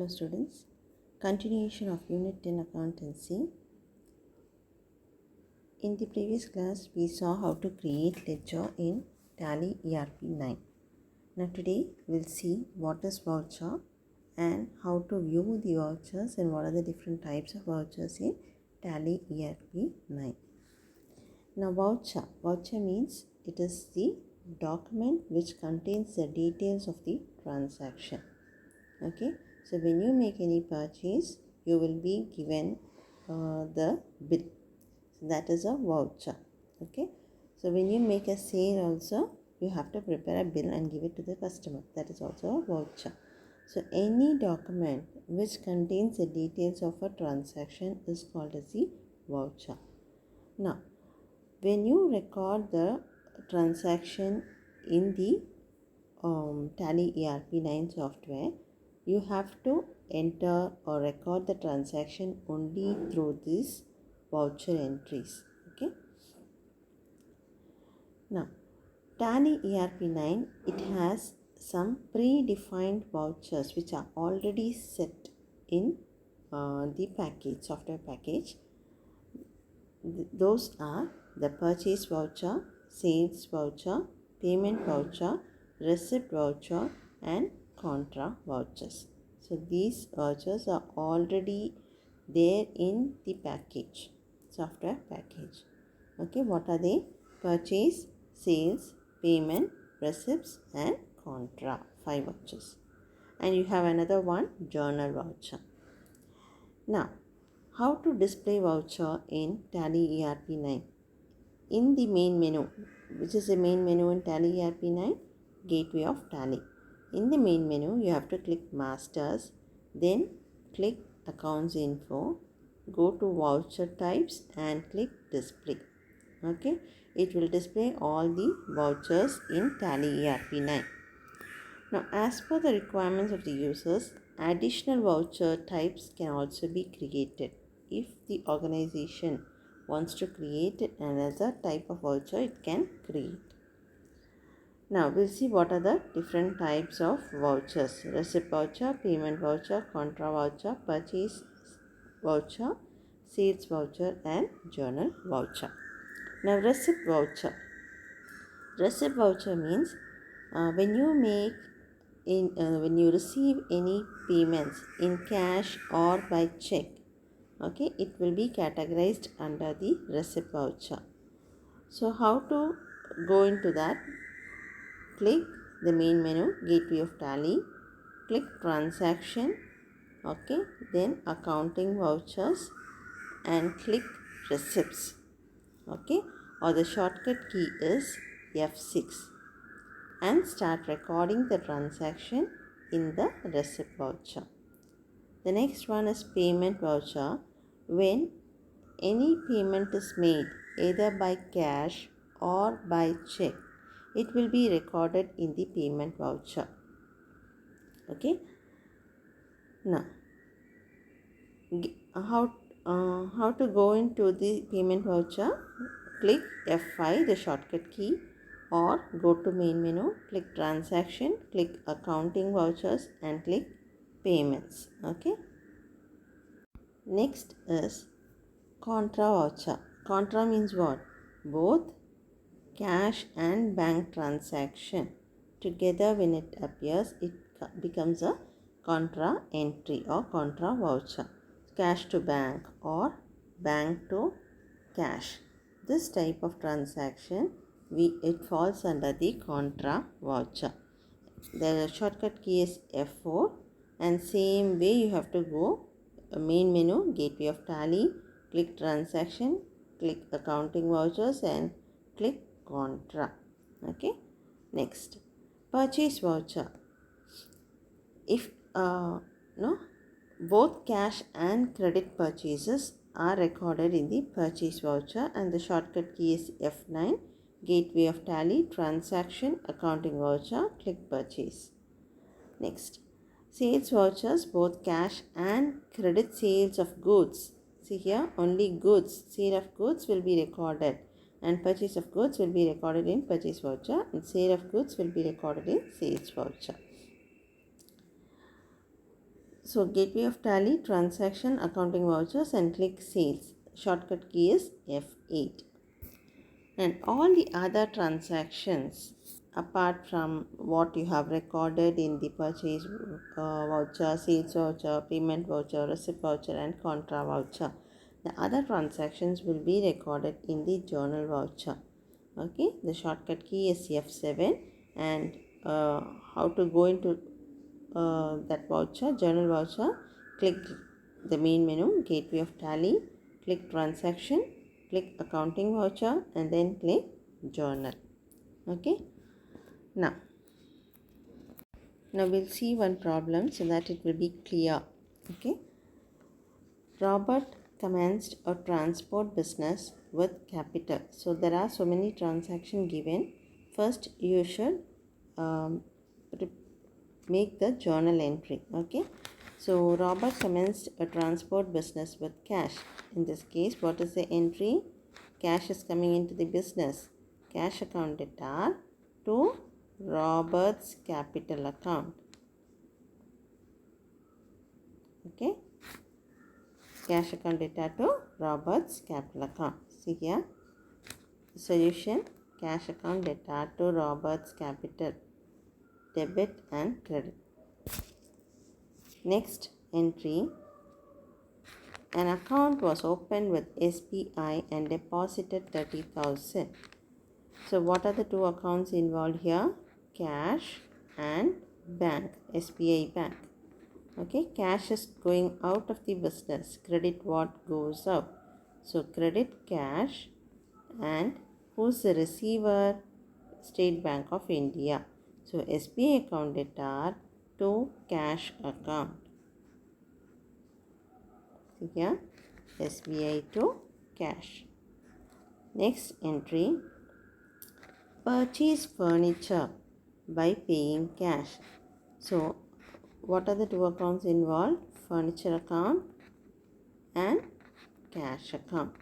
Hello students, continuation of Unit 10 Accountancy. In the previous class, we saw how to create ledger in Tally ERP 9. Now today, we'll see what is voucher and how to view the vouchers and what are the different types of vouchers in Tally ERP 9. Now voucher means it is the document which contains the details of the transaction. Okay, so when you make any purchase, you will be given the bill. So that is a voucher. Okay, so when you make a sale also, you have to prepare a bill and give it to the customer. That is also a voucher. So any document which contains the details of a transaction is called as the voucher. Now, when you record the transaction in the Tally ERP 9 software, you have to enter or record the transaction only through these voucher entries. Okay. Now, Tally ERP 9, it has some predefined vouchers which are already set in the package, software package. Those are the purchase voucher, sales voucher, payment voucher, receipt voucher and contra vouchers. So these vouchers are already there in the package, software package. Okay, what are they? Purchase, sales, payment, receipts and contra, 5 vouchers. And you have another one, journal voucher. Now, how to display voucher in Tally ERP 9? In the main menu, which is the main menu in Tally ERP 9? Gateway of Tally. In the main menu, you have to click Masters, then click Accounts Info, go to Voucher Types and click Display. Okay, it will display all the vouchers in Tally ERP 9. Now, as per the requirements of the users, additional voucher types can also be created. If the organization wants to create another type of voucher, it can create. Now, we'll see what are the different types of vouchers. Receipt voucher, payment voucher, contra voucher, purchase voucher, sales voucher and journal voucher. Now, receipt voucher. Receipt voucher means when you receive any payments in cash or by check, okay, it will be categorized under the receipt voucher. So how to go into that? Click the main menu, Gateway of Tally, click Transaction, okay, then Accounting Vouchers and click Receipts, okay, or the shortcut key is F6 and start recording the transaction in the receipt voucher. The next one is payment voucher. When any payment is made either by cash or by check, it will be recorded in the payment voucher. Okay. Now, how to go into the payment voucher? Click F5, the shortcut key, or go to main menu, click transaction, click accounting vouchers and click payments. Okay. Next is contra voucher. Contra means what? Both cash and bank transaction together, when it appears, it becomes a contra entry or contra voucher. Cash to bank or bank to cash. This type of transaction, it falls under the contra voucher. The shortcut key is F4 and same way you have to go main menu, Gateway of Tally, click transaction, click accounting vouchers and click contra. Okay. Next, purchase voucher. If both cash and credit purchases are recorded in the purchase voucher and the shortcut key is F9, Gateway of Tally, transaction, accounting voucher, click purchase. Next, sales vouchers, both cash and credit sales of goods. See here, only goods, sale of goods will be recorded and purchase of goods will be recorded in purchase voucher and sale of goods will be recorded in sales voucher. So gateway of tally, transaction, accounting vouchers, and click sales. Shortcut key is F8. And all the other transactions apart from what you have recorded in the purchase voucher, sales voucher, payment voucher, receipt voucher, and contra voucher, the other transactions will be recorded in the journal voucher. Okay, the shortcut key is F7. And how to go into that voucher, journal voucher, click the main menu, gateway of tally, click transaction, click accounting voucher, and then click journal. Okay, now we'll see one problem so that it will be clear. Okay, Robert commenced a transport business with capital. So there are so many transactions given. First you should um, make the journal entry. Okay, so Robert commenced a transport business with cash. In this case, what is the entry? Cash is coming into the business. Cash account debtor to Robert's capital account. Okay, cash account debtor to Robert's capital account. See here, solution: cash account debtor to Robert's capital, debit and credit. Next entry: an account was opened with SBI and deposited 30,000. So what are the two accounts involved here? Cash and bank, SBI bank. Okay, cash is going out of the business. Credit what goes out. So credit cash, and who's the receiver? State Bank of India. So SBI account debtor to cash account. See here, SBI to cash. Next entry: purchase furniture by paying cash. So what are the two accounts involved? Furniture account and cash account.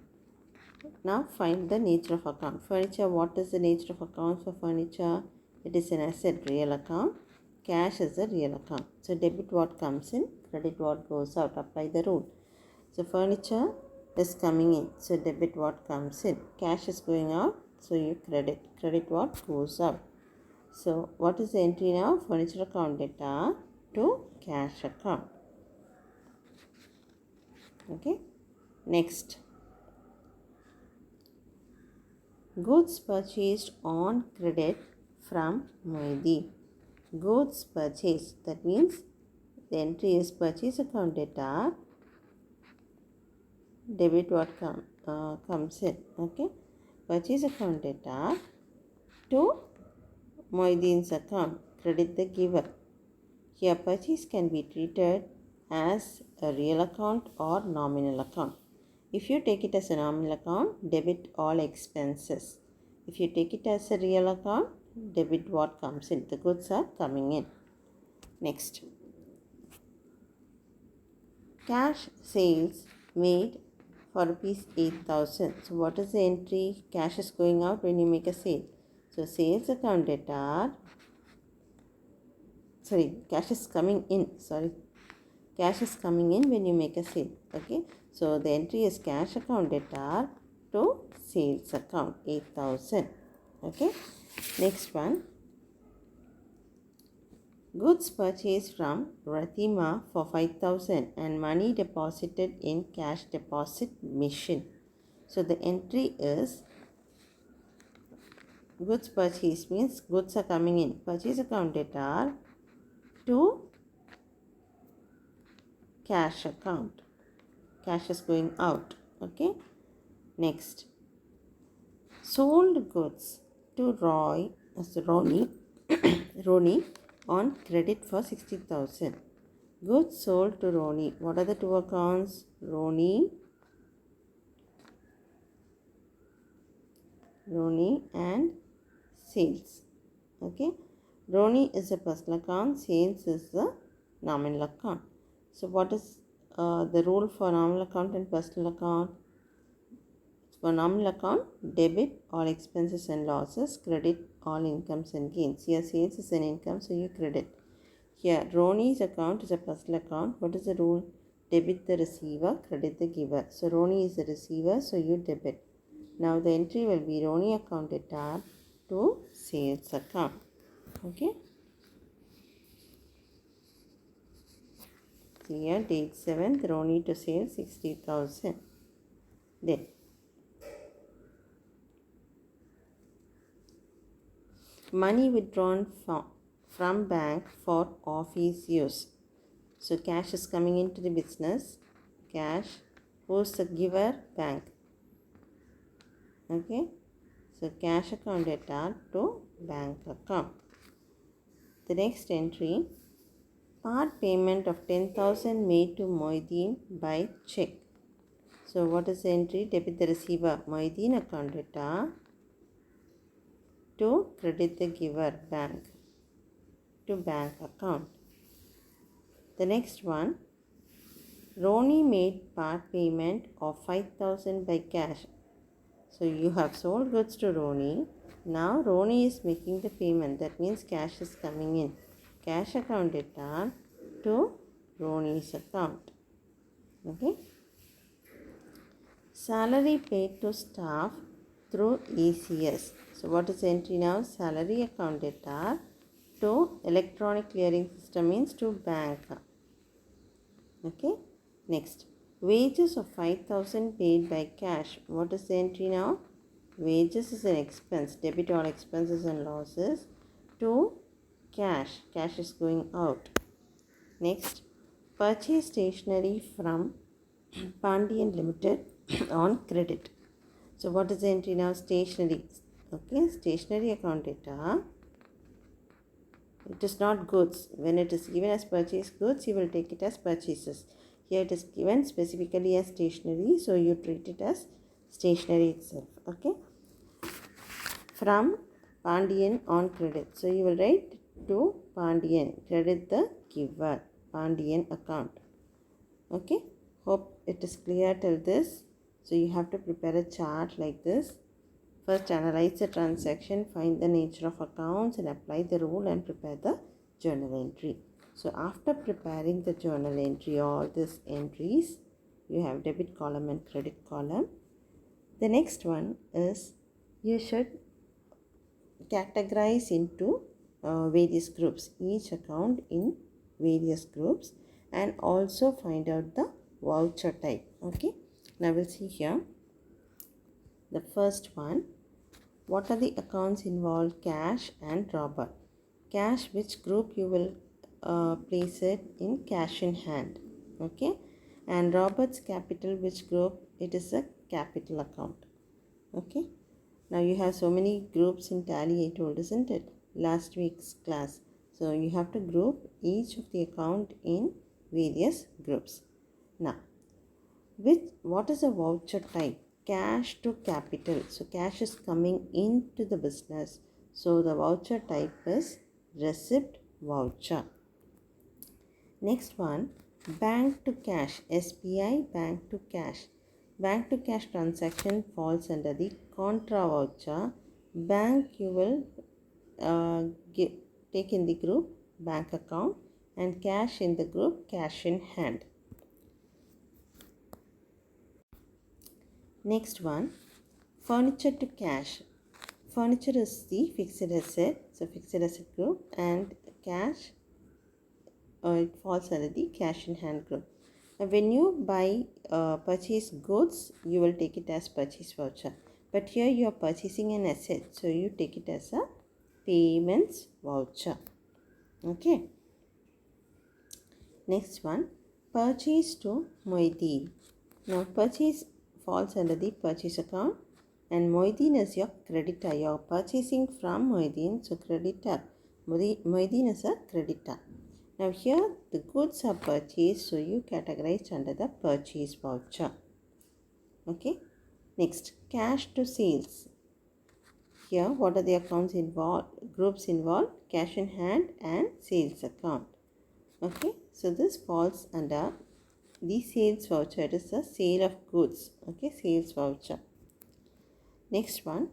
Now find the nature of account. Furniture, what is the nature of account for furniture? It is an asset, real account. Cash is a real account. So debit what comes in, credit what goes out. Apply the rule. So furniture is coming in, so debit what comes in. Cash is going out, so you credit. Credit what goes out. So what is the entry now? Furniture account debtor to cash account. Okay. Next, goods purchased on credit from Moidi. Goods purchased, that means the entry is purchase account debtor, debit what comes in. Okay, purchase account debtor to Moideen's account, credit the giver. Here purchase can be treated as a real account or nominal account. If you take it as a nominal account, debit all expenses. If you take it as a real account, debit what comes in. The goods are coming in. Next, cash sales made for rupees 8,000. So what is the entry? Cash is going out when you make a sale. So sales account debtor, cash is coming in. Cash is coming in when you make a sale. Okay, so the entry is cash account debtor to sales account 8,000. Okay, next one, goods purchased from Rathima for 5,000 and money deposited in cash deposit machine. So the entry is goods purchased, means goods are coming in. Purchase account debtor to cash account. Cash is going out. Okay. Next, sold goods to Ronnie on credit for 60,000. Goods sold to Ronnie. What are the two accounts? Ronnie and sales. Okay. Ronnie is a personal account. Sales is the nominal account. So what is the rule for nominal account and personal account? For nominal account, debit all expenses and losses, credit all incomes and gains. Here sales is an income, so you credit. Here, Roni's account is a personal account. What is the rule? Debit the receiver, credit the giver. So, Roni is the receiver, so you debit. Now, the entry will be Roni account tab to sales account. Okay. Here, date 7th, Roni to sales 60,000. Then, money withdrawn from bank for office use. So, cash is coming into the business. Cash. Who's the giver? Bank. Okay. So, cash account data to bank account. The next entry, part payment of 10,000 made to Moideen by check. So, what is the entry? Debit the receiver, Moideen account data to credit the giver, bank, to bank account. The next one, Roni made part payment of 5,000 by cash. So, you have sold goods to Roni. Now, Roni is making the payment. That means cash is coming in. Cash account data to Roni's account. Okay. Salary paid to staff through ECS. So, what is the entry now? Salary account data to electronic clearing system means to bank. Okay. Next, wages of 5,000 paid by cash. What is the entry now? Wages is an expense. Debit all expenses and losses to cash. Cash is going out. Next, purchase stationery from Pandian Limited on credit. So, what is the entry now? Stationery. Okay, stationery account data. It is not goods. When it is given as purchase goods, you will take it as purchases. Here it is given specifically as stationery, so you treat it as stationery itself. Okay. From Pandian on credit. So you will write to Pandian, credit the giver, Pandian account. Okay. Hope it is clear till this. So you have to prepare a chart like this. First, analyze the transaction, find the nature of accounts and apply the rule and prepare the journal entry. So, after preparing the journal entry, all these entries, you have debit column and credit column. The next one is you should categorize into various groups, each account in various groups, and also find out the voucher type. Okay. Now, we'll see here. The first one. What are the accounts involved? Cash and robber. Cash, which group you will place it in cash in hand. Okay. And Robert's capital, which group? It is a capital account. Okay. Now you have so many groups in Tally I told, isn't it? Last week's class. So you have to group each of the account in various groups. Now, what is a voucher type? Cash to capital. So cash is coming into the business. So the voucher type is receipt voucher. Next one, bank to cash. SBI bank to cash. Bank to cash transaction falls under the contra voucher. Bank you will take in the group bank account and cash in the group cash in hand. Next one, furniture to cash. Furniture is the fixed asset, so fixed asset group, and cash, it falls under the cash in hand group. Now, when you buy purchase goods, you will take it as purchase voucher. But here you are purchasing an asset, so you take it as a payments voucher. Okay. Next one, purchase to Moideen. Now, purchase falls under the purchase account and Moideen is your creditor. You are purchasing from Moideen, so creditor. Moideen is a creditor. Now here the goods are purchased, so you categorize under the purchase voucher. Okay. Next, cash to sales. Here what are the accounts involved? Groups involved, cash in hand and sales account. Okay. So this falls under the sales voucher. It is a sale of goods. Okay, sales voucher. Next one,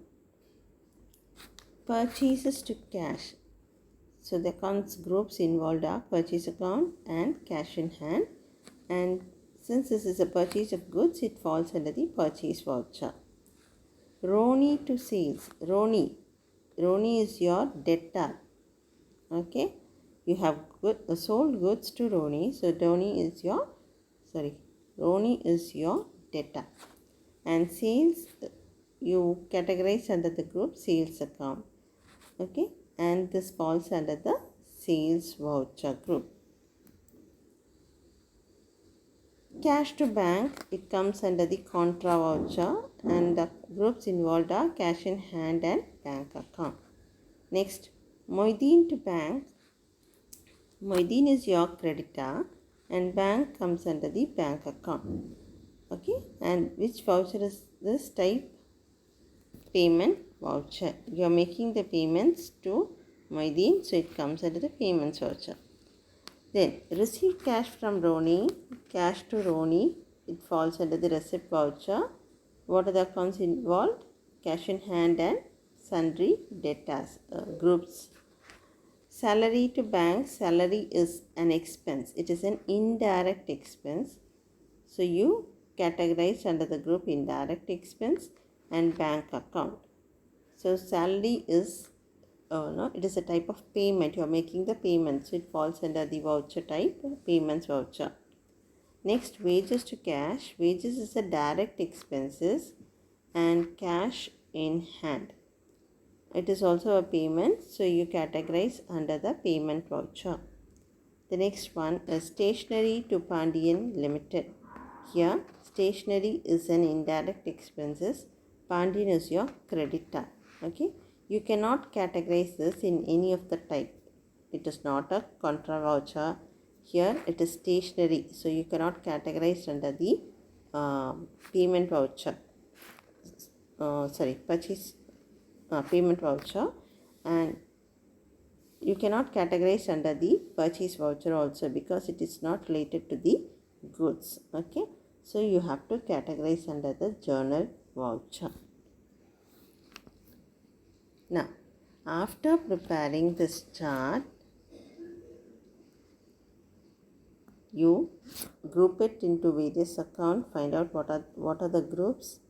purchases to cash. So the accounts groups involved are purchase account and cash in hand, and since this is a purchase of goods, it falls under the purchase voucher. Roni to sales. Roni is your debtor. Okay, you have sold goods to Roni, so Roni is your debtor. And sales, you categorize under the group sales account. Okay, and this falls under the sales voucher group. Cash to bank, it comes under the contra voucher, and the groups involved are cash in hand and bank account. Next, Moideen to bank. Moideen is your creditor and bank comes under the bank account. Okay, and which voucher is this type? Payment voucher. You are making the payments to Moideen, so it comes under the payments voucher. Then receive cash from Roni, cash to Roni, it falls under the receipt voucher. What are the accounts involved? Cash in hand and sundry debtors groups. Salary to bank, salary is an expense. It is an indirect expense. So you categorize under the group indirect expense and bank account. So salary is it is a type of payment. You are making the payment, so it falls under the voucher type, payments voucher. Next, wages to cash. Wages is a direct expenses and cash in hand. It is also a payment, so you categorize under the payment voucher. The next one is stationery to Pandian Limited. Here, stationery is an indirect expenses. Pandian is your creditor. Okay. You cannot categorize this in any of the type. It is not a contra voucher. Here it is stationery, so you cannot categorize under the payment voucher. Purchase payment voucher, and you cannot categorize under the purchase voucher also because it is not related to the goods. Okay, so you have to categorize under the journal voucher. Now, after preparing this chart, you group it into various accounts, find out what are the groups,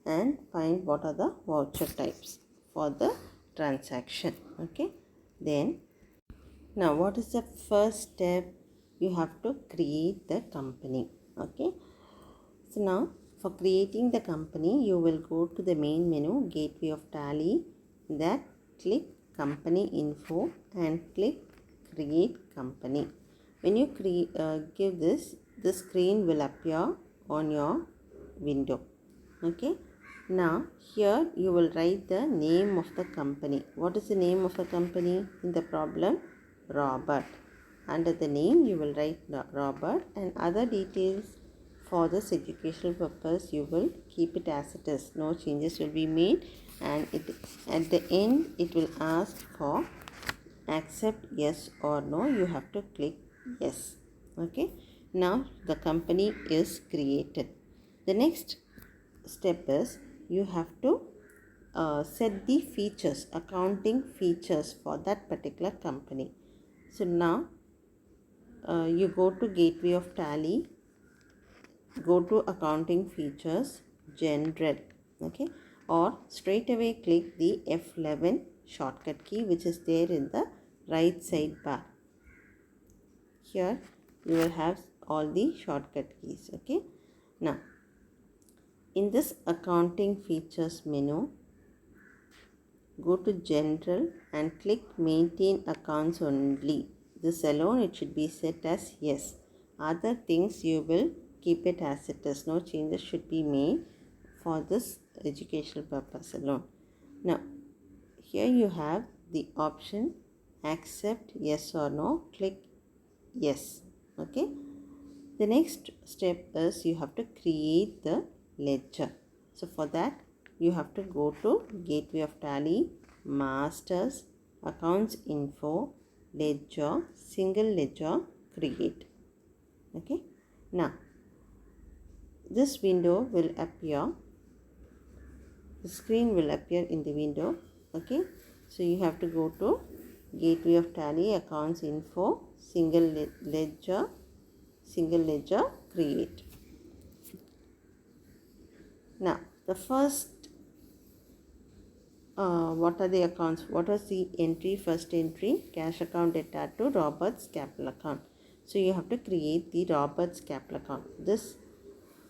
and find what are the voucher types for the transaction. Okay, then now what is the first step? You have to create the company. Okay, so now for creating the company, you will go to the main menu, Gateway of Tally. That click company info and click create company. When you give this, the screen will appear on your window. Okay, now here you will write the name of the company. What is the name of the company in the problem? Robert. Under the name you will write Robert, and other details for this educational purpose you will keep it as it is. No changes will be made, and at the end it will ask for accept yes or no. You have to click yes. Okay, now the company is created. The next step is you have to set the features, accounting features for that particular company. So now you go to Gateway of Tally, go to accounting features, general. Okay, or straight away click the F11 shortcut key which is there in the right side bar. Here you will have all the shortcut keys. Okay, now in this accounting features menu, go to general and click maintain accounts only. This alone it should be set as yes. Other things you will keep it as it is. No changes should be made for this educational purpose alone. Now here you have the option accept yes or no. Click yes. Okay, the next step is you have to create the ledger. So for that you have to go to Gateway of Tally, Masters, Accounts Info, Ledger, Single Ledger, Create. Okay, now this window will appear, the screen will appear in the window. Okay, so you have to go to gateway of Tally, accounts info, single ledger create. Now the first what are the accounts? What was the entry? First entry, cash account debtor to Robert's capital account. So you have to create the Robert's capital account. This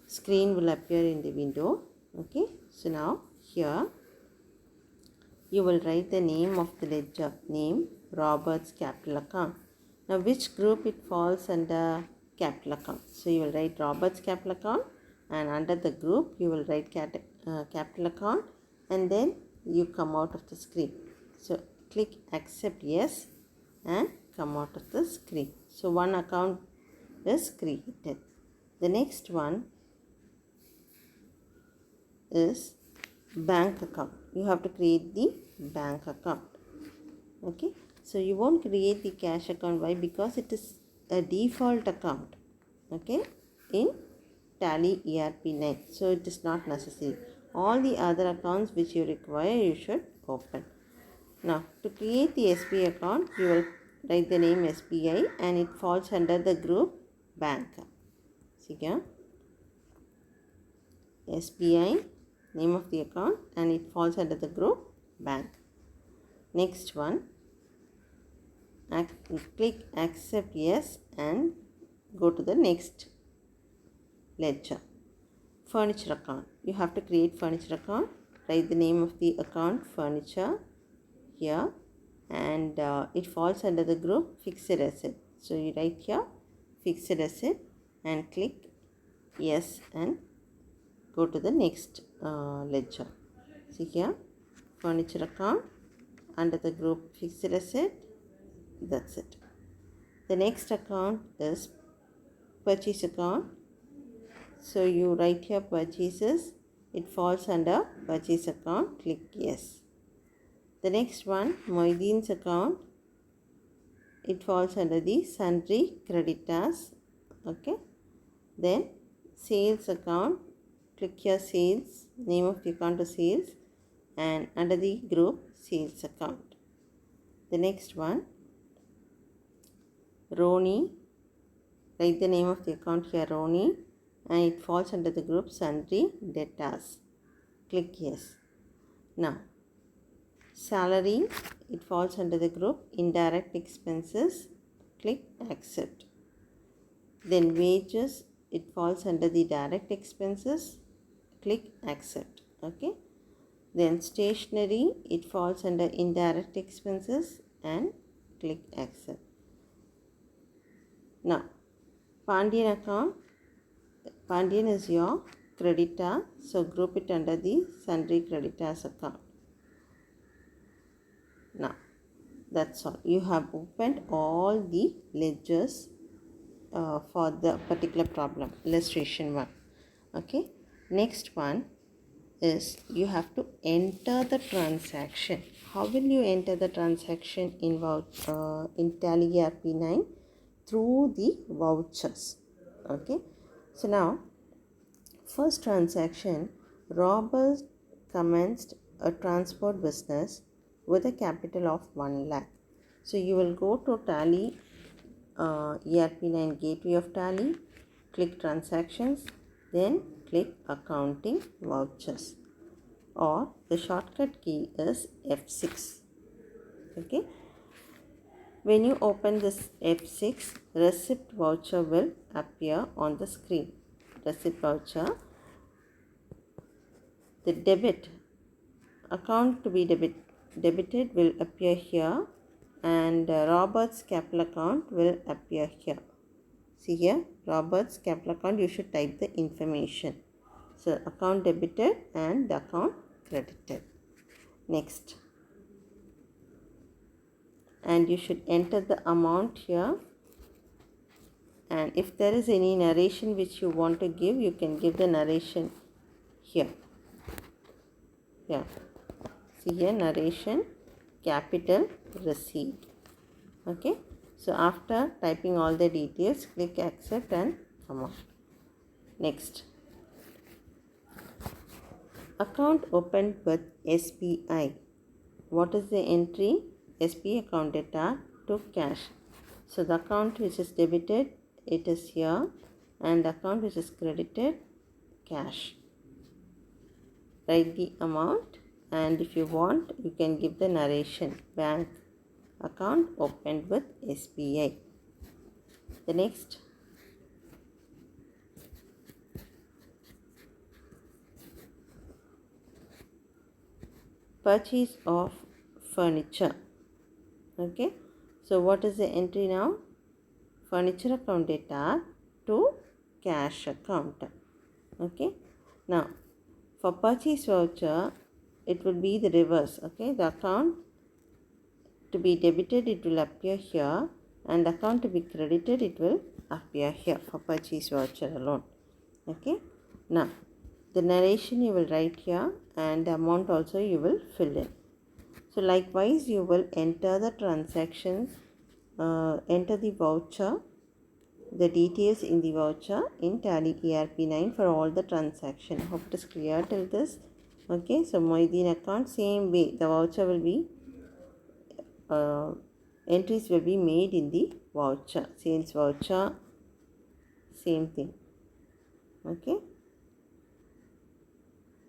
screen will appear in the window. Okay, so now here you will write the name of the ledger, name Robert's capital account. Now which group it falls under? Capital account. So you will write Robert's capital account, and under the group you will write capital account, and then you come out of the screen. So click accept yes and come out of the screen. So one account is created. The next one is bank account. You have to create the bank account. Okay, so you won't create the cash account. Why? Because it is a default account, okay, in Tally ERP9, so it is not necessary. All the other accounts which you require, you should open. Now to create the SBI account, you will write the name SBI and it falls under the group bank. See here, SBI, name of the account, and it falls under the group bank. Next one, click accept yes and go to the next ledger. Furniture account. You have to create furniture account. Write the name of the account furniture here, and it falls under the group fixed asset. So you write here fixed asset and click yes and go to the next ledger. See here, furniture account under the group fixed asset. That's it. The next account is purchase account. So you write here purchases, it falls under purchase account, click yes. The next one, Moideen's account, it falls under the sundry creditors, okay. Then sales account, click here sales, name of the account is sales, and under the group sales account. The next one, Roni, write the name of the account here Roni, and it falls under the group sundry debtors. Click yes. Now salary, it falls under the group indirect expenses. Click accept. Then wages, it falls under the direct expenses. Click accept. Okay. Then stationery, it falls under indirect expenses and click accept. Now Pandian account, Pandian is your creditor, so group it under the sundry creditors account. Now that's all. You have opened all the ledgers for the particular problem, illustration 1. Okay, next one is you have to enter the transaction. How will you enter the transaction in Tally ERP9? Through the vouchers. Okay, so now first transaction, Robert commenced a transport business with a capital of 1 lakh. So you will go to Tally ERP9 gateway of Tally, click transactions, then click accounting vouchers, or the shortcut key is F6. Okay, when you open this F6, receipt voucher will appear on the screen. Receipt voucher, the debit account to be debited will appear here, and Robert's capital account will appear here. See here, Robert's capital account, you should type the information. So account debited and the account credited. Next, and you should enter the amount here, and if there is any narration which you want to give, you can give the narration here. Yeah, see here, narration, capital, receipt. Okay, so after typing all the details, click accept and come on. Next, account opened with SBI. What is the entry? SB account debtor to cash. So the account which is debited, it is here, and the account which is credited, cash. Write the amount, and if you want, you can give the narration. Bank account opened with SBI. The next, purchase of furniture. Okay, so what is the entry now? Furniture account debtor to cash account. Okay, now for purchase voucher, it will be the reverse. Okay, the account to be debited, it will appear here, and the account to be credited, it will appear here for purchase voucher alone. Okay, now the narration you will write here, and the amount also you will fill in. So likewise, you will enter the transactions, enter the voucher, the details in the voucher in Tally ERP9 for all the transaction. Hope it is clear till this. Okay, so Moideen account, same way the voucher will be, entries will be made in the voucher. Sales voucher, same thing. Okay,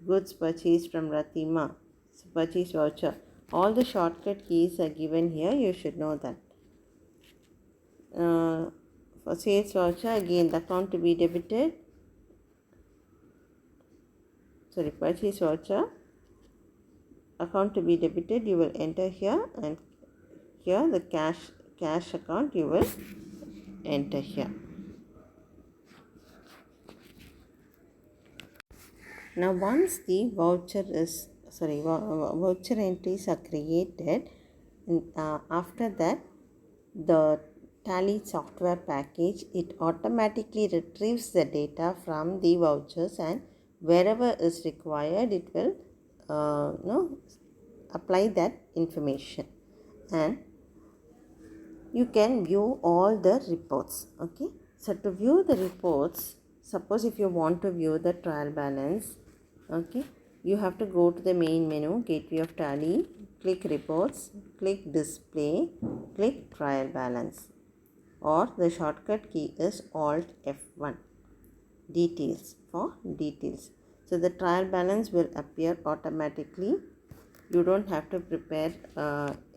goods purchased from Ratima, so purchase voucher. All the shortcut keys are given here, you should know that. For sales voucher, again the account to be debited, purchase voucher, account to be debited, you will enter here, and here the cash account you will enter here. Now once the voucher entries are created, after that the Tally software package, it automatically retrieves the data from the vouchers, and wherever is required it will apply that information, and you can view all the reports. Okay, so to view the reports, suppose if you want to view the trial balance, okay, you have to go to the main menu, Gateway of Tally, click reports, click display, click trial balance, or the shortcut key is Alt F1, details, for details. So the trial balance will appear automatically. You don't have to prepare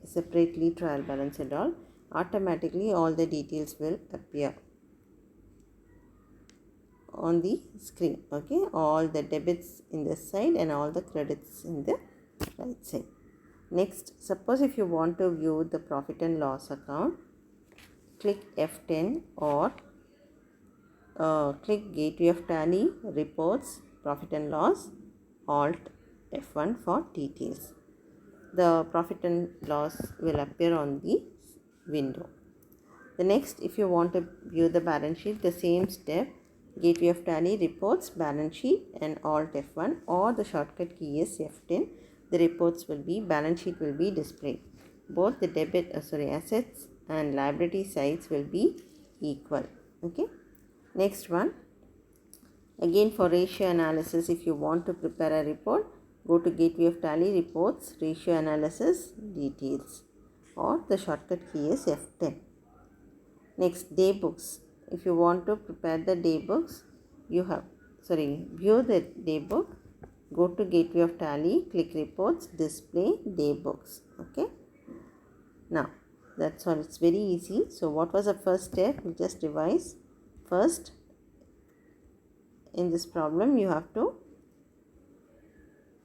separately trial balance and all. Automatically all the details will appear on the screen. Okay, all the debits in this side and all the credits in the right side. Next, suppose if you want to view the profit and loss account, click F10 or click Gateway of Tally, reports, profit and loss, Alt F1 for details. The profit and loss will appear on the window. The next, if you want to view the balance sheet, the same step, Gateway of Tally, reports, balance sheet, and Alt F1, or the shortcut key is F10. The reports will be, balance sheet will be displayed. Both the assets and liability sides will be equal. Okay. Next one, again for ratio analysis, if you want to prepare a report, go to Gateway of Tally, reports, ratio analysis, details, or the shortcut key is F10. Next, day books. If you want to prepare the day books, view the day book, go to Gateway of Tally, click reports, display day books. Okay. Now that's all. It's very easy. So what was the first step? We'll just revise. First, in this problem, you have to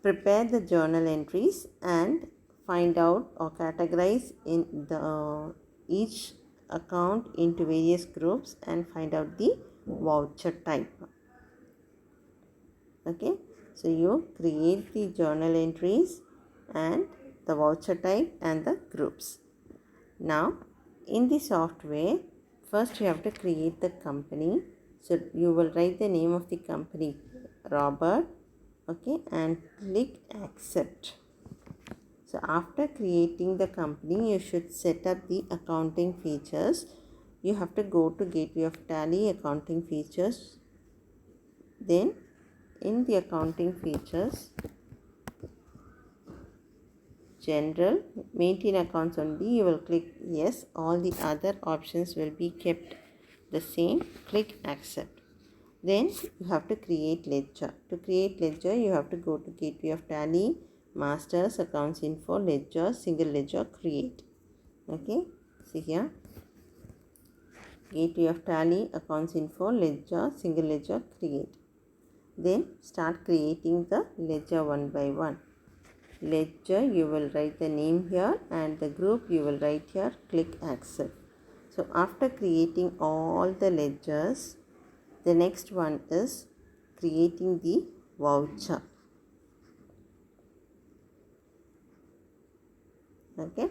prepare the journal entries and find out or categorize in the each account into various groups and find out the voucher type. Okay, so you create the journal entries and the voucher type and the groups. Now in the software, first you have to create the company. So you will write the name of the company, Robert, okay, and click accept. So after creating the company, you should set up the accounting features. You have to go to Gateway of Tally, accounting features. Then in the accounting features, general, maintain accounts only, you will click yes. All the other options will be kept the same. Click accept. Then you have to create ledger. To create ledger, you have to go to Gateway of Tally, Masters, Accounts Info, Ledger, Single Ledger, Create. Okay, see here, Gateway of Tally, Accounts Info, Ledger, Single Ledger, Create. Then start creating the ledger one by one. Ledger, you will write the name here, and the group you will write here. Click accept. So after creating all the ledgers, the next one is creating the voucher. Okay,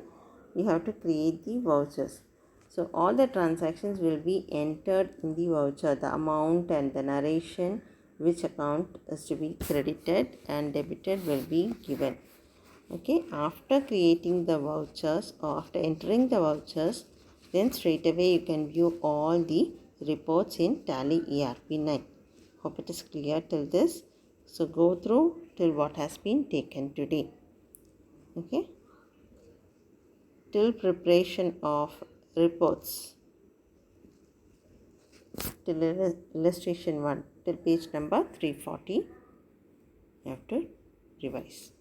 you have to create the vouchers. So all the transactions will be entered in the voucher, the amount and the narration, which account is to be credited and debited will be given. Okay, after creating the vouchers or after entering the vouchers, then straight away you can view all the reports in Tally ERP9. Hope it is clear till this. So go through till what has been taken today. Okay, till preparation of reports, till illustration 1, till page number 340 you have to revise.